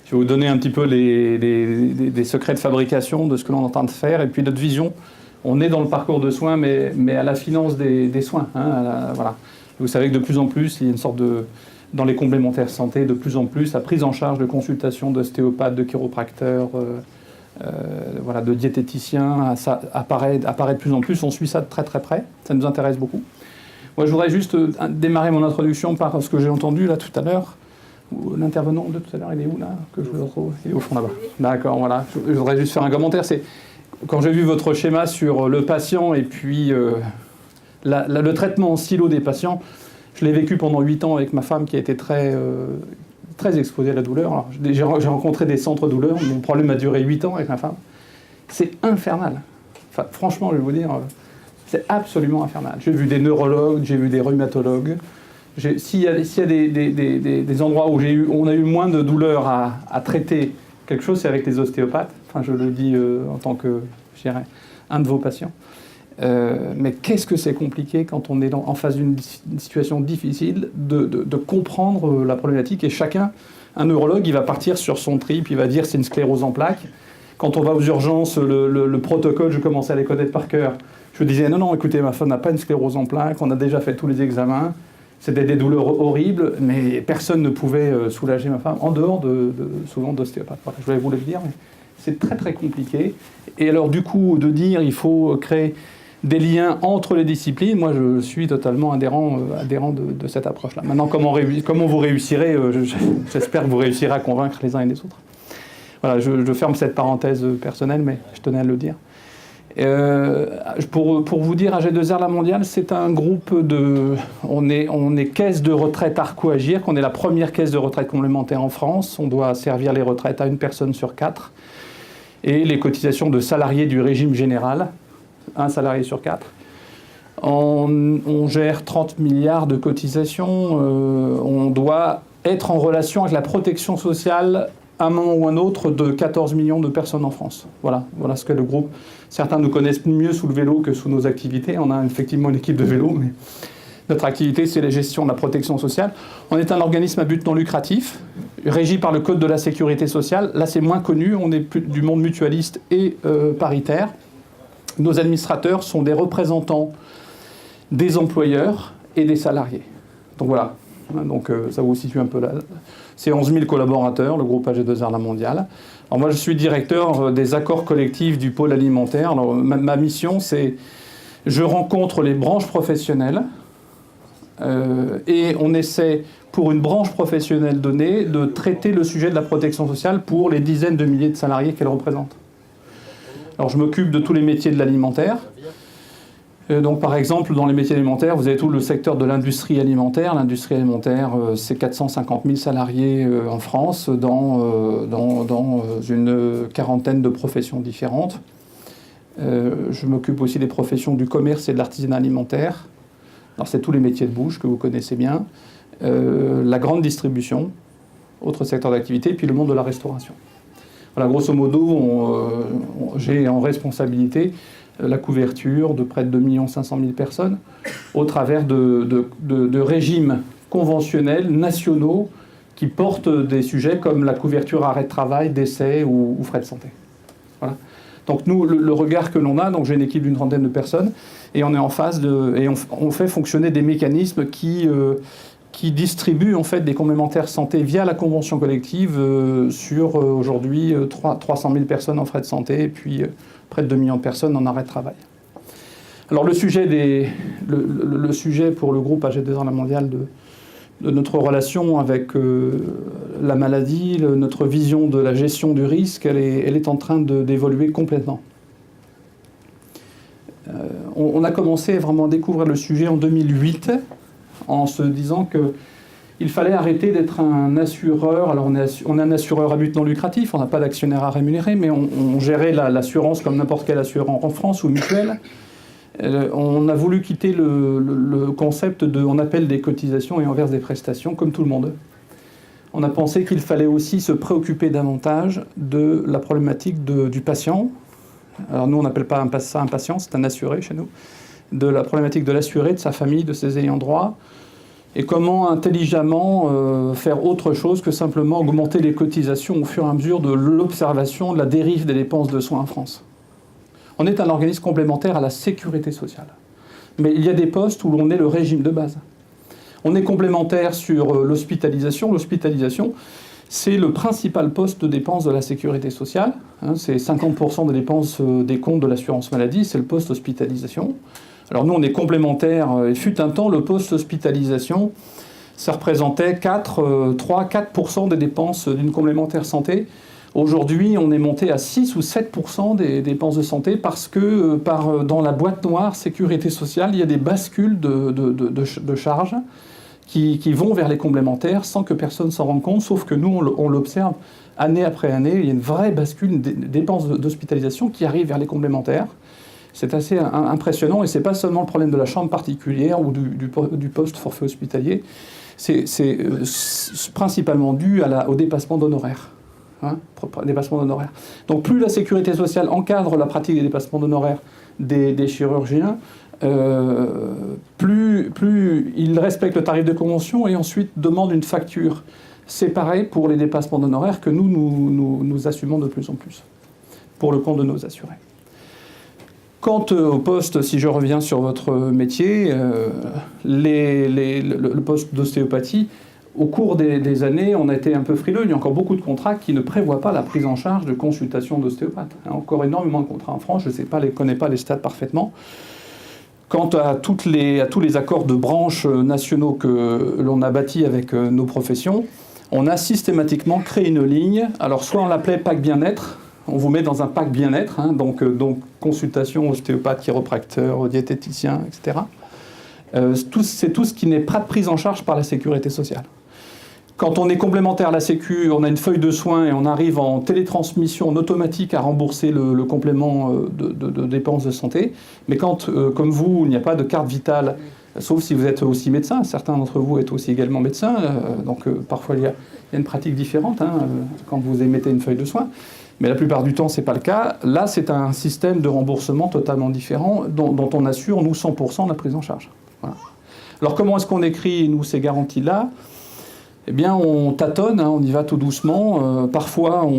Je vais vous donner un petit peu des secrets de fabrication de ce que l'on est en train de faire et puis notre vision. On est dans le parcours de soins, mais à la finance des soins. Hein, voilà. Vous savez que de plus en plus, il y a une sorte de... Dans les complémentaires santé, de plus en plus, la prise en charge de consultations d'ostéopathes, de chiropracteurs, voilà, de diététiciens, ça apparaît de plus en plus. On suit ça de très très près. Ça nous intéresse beaucoup. Moi, je voudrais juste démarrer mon introduction par ce que j'ai entendu là tout à l'heure. L'intervenant de tout à l'heure, il est où là que je le retrouve? Il est au fond là-bas. D'accord, voilà. Je voudrais juste faire un commentaire. C'est quand j'ai vu votre schéma sur le patient et puis le traitement en silo des patients. Je l'ai vécu pendant 8 ans avec ma femme qui a été très exposée à la douleur. Alors, j'ai rencontré des centres douleurs. Mon problème a duré 8 ans avec ma femme. C'est infernal. Enfin, franchement, je vais vous dire, c'est absolument infernal. J'ai vu des neurologues, j'ai vu des rhumatologues. S'il y a des endroits où on a eu moins de douleur à traiter quelque chose, c'est avec les ostéopathes. Enfin, je le dis en tant que, je dirais, un de vos patients. Mais qu'est-ce que c'est compliqué quand on est en face d'une situation difficile de comprendre la problématique. Et chacun, un neurologue, il va partir sur son trip, il va dire c'est une sclérose en plaques. Quand on va aux urgences, le protocole, je commençais à les connaître par cœur. Je disais non, écoutez, ma femme n'a pas une sclérose en plaques, on a déjà fait tous les examens. C'était des douleurs horribles, mais personne ne pouvait soulager ma femme, en dehors souvent d'ostéopathes. Voilà, je voulais vous le dire, mais c'est très très compliqué. Et alors du coup, de dire il faut créer des liens entre les disciplines, moi je suis totalement adhérent de cette approche-là. Maintenant, comment vous réussirez, j'espère que vous réussirez à convaincre les uns et les autres. Voilà, je ferme cette parenthèse personnelle, mais je tenais à le dire. Pour vous dire, AG2R La Mondiale, c'est un groupe on est caisse de retraite Arco-Agir, qu'on est la première caisse de retraite complémentaire en France. On doit servir les retraites à une personne sur 4. Et les cotisations de salariés du régime général, un salarié sur 4. On gère 30 milliards de cotisations. On doit être en relation avec la protection sociale à un moment ou un autre de 14 millions de personnes en France. Voilà ce qu'est le groupe. Certains nous connaissent mieux sous le vélo que sous nos activités. On a effectivement une équipe de vélo, mais notre activité, c'est la gestion de la protection sociale. On est un organisme à but non lucratif, régi par le Code de la sécurité sociale. Là, c'est moins connu. On est plus du monde mutualiste et paritaire. Nos administrateurs sont des représentants des employeurs et des salariés. Donc voilà, donc, ça vous situe un peu là. C'est 11 000 collaborateurs, le groupe AG2R La Mondiale. Alors moi, je suis directeur des accords collectifs du pôle alimentaire. Alors, ma mission, c'est je rencontre les branches professionnelles et on essaie, pour une branche professionnelle donnée, de traiter le sujet de la protection sociale pour les dizaines de milliers de salariés qu'elle représente. Alors je m'occupe de tous les métiers de l'alimentaire. Donc par exemple, dans les métiers alimentaires, vous avez tout le secteur de l'industrie alimentaire. L'industrie alimentaire, c'est 450 000 salariés en France dans une quarantaine de professions différentes. Je m'occupe aussi des professions du commerce et de l'artisanat alimentaire. Alors c'est tous les métiers de bouche que vous connaissez bien. La grande distribution, autre secteur d'activité, puis le monde de la restauration. Voilà, grosso modo, j'ai en responsabilité la couverture de près de 2 500 000 personnes au travers de régimes conventionnels nationaux qui portent des sujets comme la couverture arrêt de travail, décès ou frais de santé. Voilà. Donc nous, le regard que l'on a, donc j'ai une équipe d'une trentaine de personnes et on est en phase et on fait fonctionner des mécanismes qui distribuent en fait des complémentaires santé via la convention collective sur aujourd'hui 300 000 personnes en frais de santé et puis près de 2 millions de personnes en arrêt de travail. Alors le sujet pour le groupe AG2R La Mondiale de notre relation avec la maladie, notre vision de la gestion du risque, elle est en train d'évoluer complètement. On a commencé vraiment à découvrir le sujet en 2008 en se disant qu'il fallait arrêter d'être un assureur. Alors on est un assureur à but non lucratif, on n'a pas d'actionnaire à rémunérer, mais on gérait l'assurance comme n'importe quel assureur en France ou mutuelle. On a voulu quitter le concept on appelle des cotisations et on verse des prestations, comme tout le monde. On a pensé qu'il fallait aussi se préoccuper davantage de la problématique du patient. Alors nous, on n'appelle pas ça un patient, c'est un assuré chez nous. De la problématique de l'assuré, de sa famille, de ses ayants droit. et comment intelligemment faire autre chose que simplement augmenter les cotisations au fur et à mesure de l'observation de la dérive des dépenses de soins en France. On est un organisme complémentaire à la sécurité sociale. Mais il y a des postes où l'on est le régime de base. On est complémentaire sur l'hospitalisation. L'hospitalisation, c'est le principal poste de dépenses de la sécurité sociale. C'est 50% des dépenses des comptes de l'assurance maladie, c'est le poste hospitalisation. Alors nous, on est complémentaires. Il fut un temps, le poste hospitalisation, ça représentait 3-4% des dépenses d'une complémentaire santé. Aujourd'hui, on est monté à 6 ou 7% des dépenses de santé parce que dans la boîte noire sécurité sociale, il y a des bascules de charges qui vont vers les complémentaires sans que personne s'en rende compte, sauf que nous, on l'observe année après année. Il y a une vraie bascule des dépenses d'hospitalisation qui arrivent vers les complémentaires. C'est assez impressionnant et ce n'est pas seulement le problème de la chambre particulière ou du poste forfait hospitalier, c'est principalement dû au dépassement d'honoraires. Dépassement d'honoraires. Donc plus la sécurité sociale encadre la pratique des dépassements d'honoraires des chirurgiens, plus ils respectent le tarif de convention et ensuite demandent une facture séparée pour les dépassements d'honoraires que nous assumons de plus en plus pour le compte de nos assurés. Quant au poste, si je reviens sur votre métier, le poste d'ostéopathie, au cours des années, on a été un peu frileux. Il y a encore beaucoup de contrats qui ne prévoient pas la prise en charge de consultation d'ostéopathe. Il y a encore énormément de contrats en France, je ne connais pas les stats parfaitement. Quant à tous les accords de branches nationaux que l'on a bâtis avec nos professions, on a systématiquement créé une ligne. Alors soit on l'appelait pack bien-être, on vous met dans un pack bien-être, donc consultation, ostéopathe, chiropracteur, diététicien, etc. C'est tout ce qui n'est pas pris en charge par la sécurité sociale. Quand on est complémentaire à la Sécu, on a une feuille de soins et on arrive en télétransmission en automatique à rembourser le complément de dépenses de santé. Mais quand, comme vous, il n'y a pas de carte vitale, sauf si vous êtes aussi médecin, certains d'entre vous êtes aussi également médecin, donc parfois il y a une pratique différente quand vous émettez une feuille de soins. Mais la plupart du temps, ce n'est pas le cas. Là, c'est un système de remboursement totalement différent dont on assure, nous, 100% de la prise en charge. Voilà. Alors, comment est-ce qu'on écrit, nous, ces garanties-là ? Eh bien, on tâtonne, on y va tout doucement. Parfois,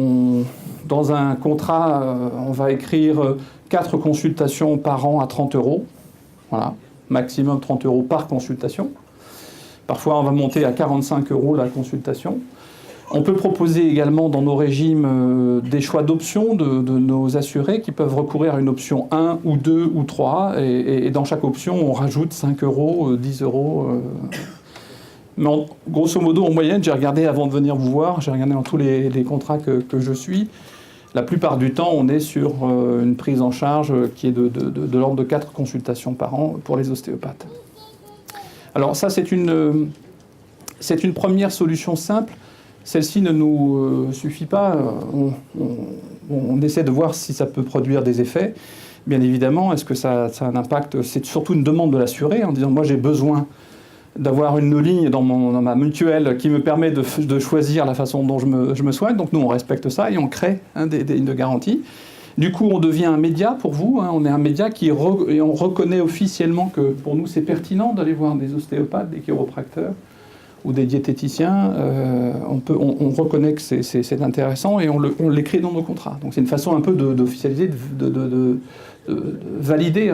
dans un contrat, on va écrire 4 consultations par an à 30 €. Voilà, maximum 30 € par consultation. Parfois, on va monter à 45 € la consultation. On peut proposer également dans nos régimes des choix d'options de nos assurés qui peuvent recourir à une option 1 ou 2 ou 3 et dans chaque option on rajoute 5 €, 10 €. Mais grosso modo en moyenne, j'ai regardé avant de venir vous voir, j'ai regardé dans tous les contrats que je suis, la plupart du temps on est sur une prise en charge qui est de l'ordre de 4 consultations par an pour les ostéopathes. Alors ça c'est une première solution simple. Celle-ci ne nous suffit pas, on essaie de voir si ça peut produire des effets. Bien évidemment, est-ce que ça a un impact? C'est surtout une demande de l'assuré en disant « moi j'ai besoin d'avoir une ligne dans ma mutuelle qui me permet de choisir la façon dont je me soigne ». Donc nous on respecte ça et on crée des lignes de garantie. Du coup on devient un média pour vous, on est un média et on reconnaît officiellement que pour nous c'est pertinent d'aller voir des ostéopathes, des chiropracteurs, ou des diététiciens, on reconnaît que c'est intéressant et on l'écrit dans nos contrats. Donc c'est une façon un peu d'officialiser, de valider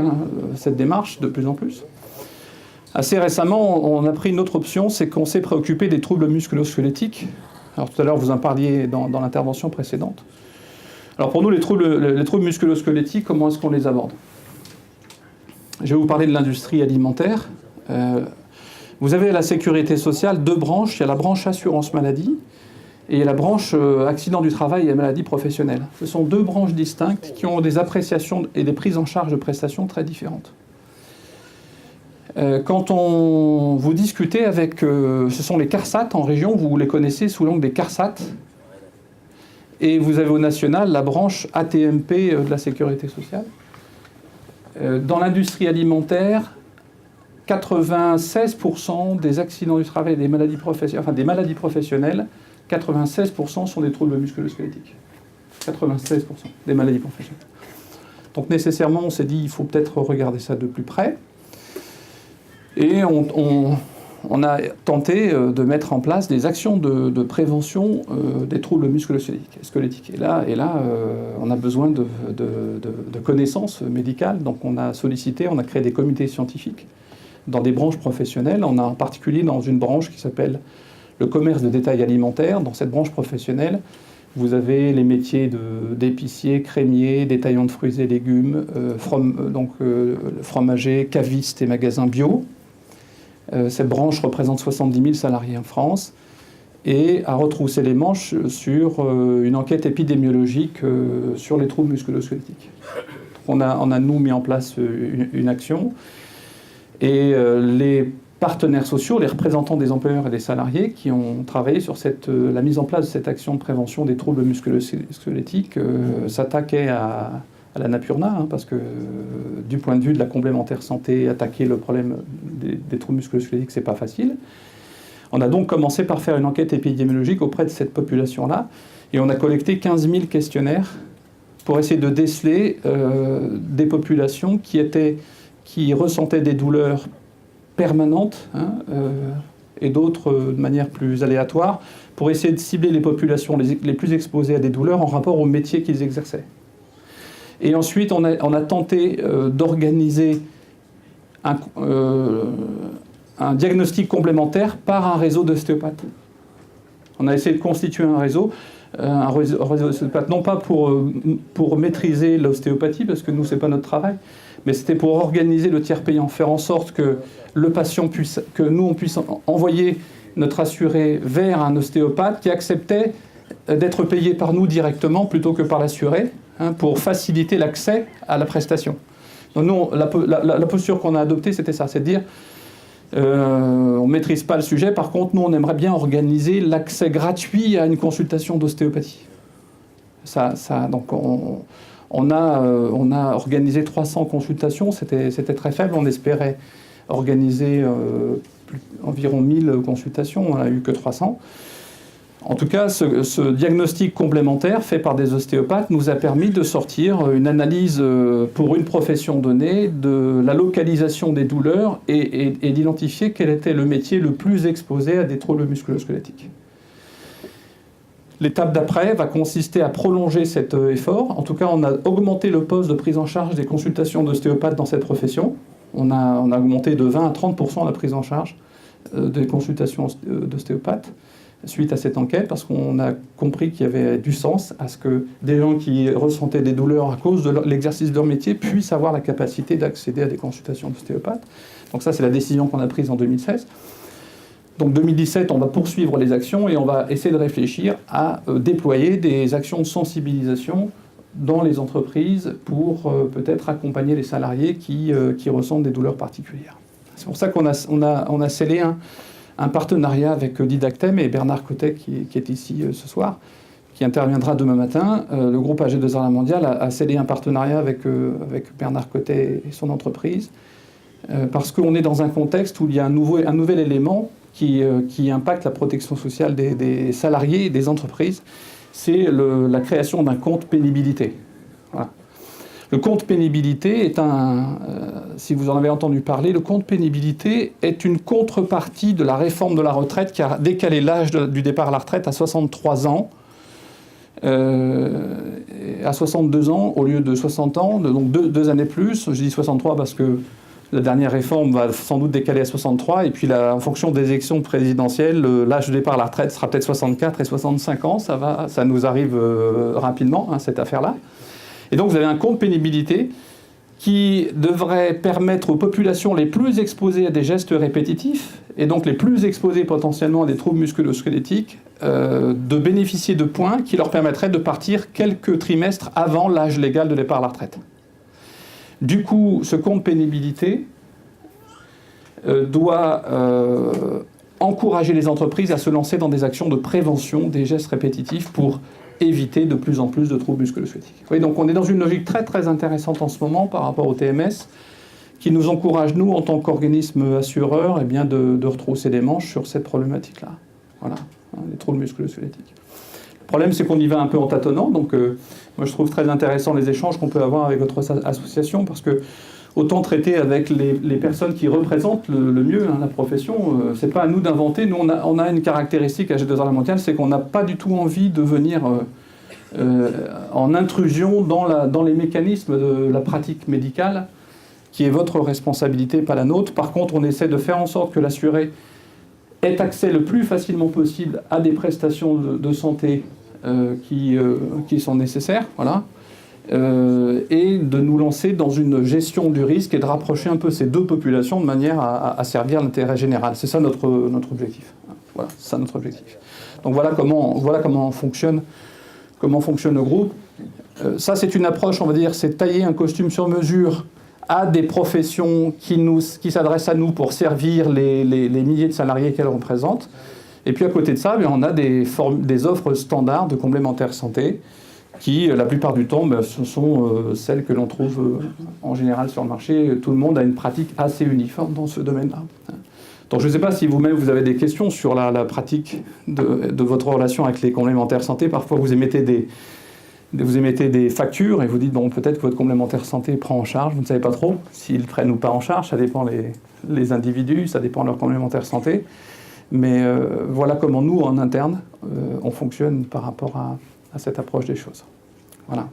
cette démarche de plus en plus. Assez récemment, on a pris une autre option, c'est qu'on s'est préoccupé des troubles musculo-squelettiques. Alors tout à l'heure, vous en parliez dans l'intervention précédente. Alors pour nous, les troubles musculo-squelettiques, comment est-ce qu'on les aborde? Je vais vous parler de l'industrie alimentaire. Vous avez à la sécurité sociale 2 branches. Il y a la branche assurance maladie et la branche accident du travail et maladie professionnelle. Ce sont 2 branches distinctes qui ont des appréciations et des prises en charge de prestations très différentes. Quand vous discutez avec... ce sont les CARSAT en région, vous les connaissez sous l'angle des CARSAT. Et vous avez au national la branche AT-MP de la sécurité sociale. Dans l'industrie alimentaire, 96% des accidents du travail et des maladies professionnelles, 96% sont des troubles musculo-squelettiques. 96% des maladies professionnelles. Donc nécessairement, on s'est dit, il faut peut-être regarder ça de plus près. Et on a tenté de mettre en place des actions de prévention des troubles musculo-squelettiques. Et là, on a besoin de connaissances médicales. Donc on a créé des comités scientifiques dans des branches professionnelles. On a en particulier dans une branche qui s'appelle le commerce de détail alimentaire. Dans cette branche professionnelle, vous avez les métiers d'épicier, crémier, détaillant de fruits et légumes, fromager, caviste et magasins bio. Cette branche représente 70 000 salariés en France et a retroussé les manches sur une enquête épidémiologique sur les troubles musculo-squelettiques. On a nous mis en place une action et les partenaires sociaux, les représentants des employeurs et des salariés qui ont travaillé sur la mise en place de cette action de prévention des troubles musculo-squelettiques s'attaquaient à la Napurna, parce que du point de vue de la complémentaire santé, attaquer le problème des troubles musculo-squelettiques, c'est pas facile. On a donc commencé par faire une enquête épidémiologique auprès de cette population-là, et on a collecté 15 000 questionnaires pour essayer de déceler des populations qui ressentaient des douleurs permanentes, et d'autres de manière plus aléatoire, pour essayer de cibler les populations les plus exposées à des douleurs en rapport au métier qu'ils exerçaient. Et ensuite, on a tenté d'organiser un diagnostic complémentaire par un réseau d'ostéopathes. On a essayé de constituer un réseau d'ostéopathes, non pas pour maîtriser l'ostéopathie, parce que nous, ce n'est pas notre travail, mais c'était pour organiser le tiers payant, faire en sorte que le patient on puisse envoyer notre assuré vers un ostéopathe qui acceptait d'être payé par nous directement plutôt que par l'assuré, pour faciliter l'accès à la prestation. Donc nous, la posture qu'on a adoptée, c'était ça, c'est de dire on ne maîtrise pas le sujet, par contre, nous, on aimerait bien organiser l'accès gratuit à une consultation d'ostéopathie. Donc on a organisé 300 consultations, c'était très faible, on espérait organiser environ 1000 consultations, on n'a eu que 300. En tout cas, ce diagnostic complémentaire fait par des ostéopathes nous a permis de sortir une analyse pour une profession donnée de la localisation des douleurs et d'identifier quel était le métier le plus exposé à des troubles musculo-squelettiques. L'étape d'après va consister à prolonger cet effort. En tout cas, on a augmenté le poste de prise en charge des consultations d'ostéopathes dans cette profession. On a augmenté de 20 à 30% la prise en charge des consultations d'ostéopathes suite à cette enquête, parce qu'on a compris qu'il y avait du sens à ce que des gens qui ressentaient des douleurs à cause de l'exercice de leur métier puissent avoir la capacité d'accéder à des consultations d'ostéopathes. Donc ça, c'est la décision qu'on a prise en 2016. Donc 2017, on va poursuivre les actions et on va essayer de réfléchir à déployer des actions de sensibilisation dans les entreprises pour peut-être accompagner les salariés qui ressentent des douleurs particulières. C'est pour ça qu'on a scellé un partenariat avec Didactem et Bernard Cotet qui est ici ce soir, qui interviendra demain matin. Le groupe AG2R La Mondiale a scellé un partenariat avec Bernard Cotet et son entreprise, parce qu'on est dans un contexte où il y a un nouvel élément qui impacte la protection sociale des salariés et des entreprises, c'est la création d'un compte pénibilité. Voilà. Le compte pénibilité est si vous en avez entendu parler, le compte pénibilité est une contrepartie de la réforme de la retraite qui a décalé l'âge du départ à la retraite à 63 ans, à 62 ans au lieu de 60 ans, donc deux années plus. Je dis 63 parce que la dernière réforme va sans doute décaler à 63, et puis en fonction des élections présidentielles, l'âge de départ à la retraite sera peut-être 64 et 65 ans, ça nous arrive rapidement, cette affaire-là. Et donc vous avez un compte pénibilité qui devrait permettre aux populations les plus exposées à des gestes répétitifs, et donc les plus exposées potentiellement à des troubles musculo-squelettiques, de bénéficier de points qui leur permettraient de partir quelques trimestres avant l'âge légal de départ à la retraite. Du coup, ce compte pénibilité doit encourager les entreprises à se lancer dans des actions de prévention des gestes répétitifs pour éviter de plus en plus de troubles musculo-squelettiques. Oui, donc on est dans une logique très très intéressante en ce moment par rapport au TMS, qui nous encourage, nous, en tant qu'organisme assureur, de retrousser les manches sur cette problématique-là. Voilà, les troubles musculo-squelettiques. Le problème, c'est qu'on y va un peu en tâtonnant, donc moi je trouve très intéressant les échanges qu'on peut avoir avec votre association, parce que autant traiter avec les personnes qui représentent le mieux la profession. C'est pas à nous d'inventer. Nous, on a une caractéristique à G2R La Mondiale, c'est qu'on n'a pas du tout envie de venir en intrusion dans les mécanismes de la pratique médicale, qui est votre responsabilité, pas la nôtre. Par contre, on essaie de faire en sorte que l'assuré ait accès le plus facilement possible à des prestations de santé qui sont nécessaires, voilà. Et de nous lancer dans une gestion du risque et de rapprocher un peu ces deux populations de manière à servir l'intérêt général. C'est ça notre objectif. Voilà, c'est ça notre objectif. Donc voilà comment fonctionne le groupe. Ça, c'est une approche, on va dire, c'est tailler un costume sur mesure à des professions qui s'adressent à nous pour servir les milliers de salariés qu'elles représentent. Et puis à côté de ça, on a des offres standards de complémentaires santé qui, la plupart du temps, ce sont celles que l'on trouve en général sur le marché. Tout le monde a une pratique assez uniforme dans ce domaine-là. Donc je ne sais pas si vous-même vous avez des questions sur la pratique de votre relation avec les complémentaires santé. Parfois vous émettez des factures et vous dites bon, peut-être que votre complémentaire santé prend en charge, vous ne savez pas trop s'ils prennent ou pas en charge, ça dépend les individus, ça dépend de leur complémentaire santé. Mais voilà comment nous, en interne, on fonctionne par rapport à cette approche des choses. Voilà.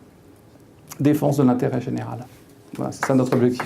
Défense de l'intérêt général. Voilà, c'est ça notre objectif.